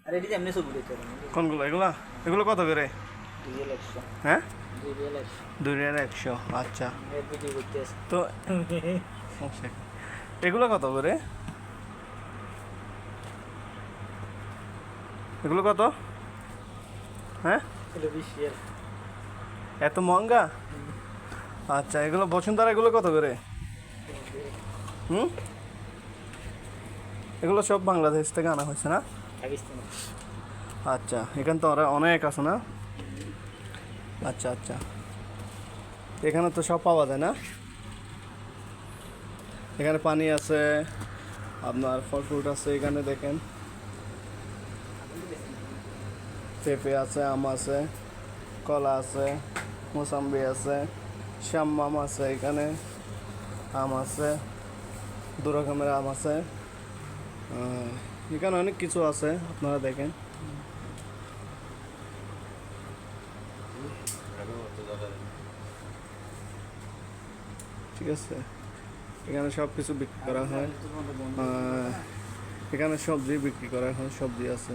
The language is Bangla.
আর এটি এমনি ছবি দিতে কোনগুলো এগুলা? এগুলো কত করে? 2,100 হ্যাঁ, 2,100 2,100। আচ্ছা, এর ভিডিও করতে আছে তো এগুলো কত করে? এগুলো কত? হ্যাঁ, কিলো 20 রিয়াল এত মহঙ্গা? আচ্ছা, এগুলো বসুন্ধরা এগুলো কত করে? হুম, এগুলো সব বাংলাদেশ থেকে আনা হয়েছে না? পাকিস্তানি আচ্ছা, এখানে তো ওরা অনেক আছে না? আচ্ছা আচ্ছা, এখানে তো সব পাওয়া যায় না? এখানে পানি আছে, আপনার ফল ফ্রুট আছে, এখানে দেখেন পেঁপে আছে, আম আছে, কলা আছে, মোসাম্বি আছে, শাম্মাম আছে, এখানে আম আছে, দু রকমের আম আছে। এখানে অনেক কিছু আছে, আপনারা দেখেন। ঠিক আছে, এখানে সব কিছু বিক্রি করা হয়। এখানে সবজি বিক্রি করা হয়, সবজি আছে।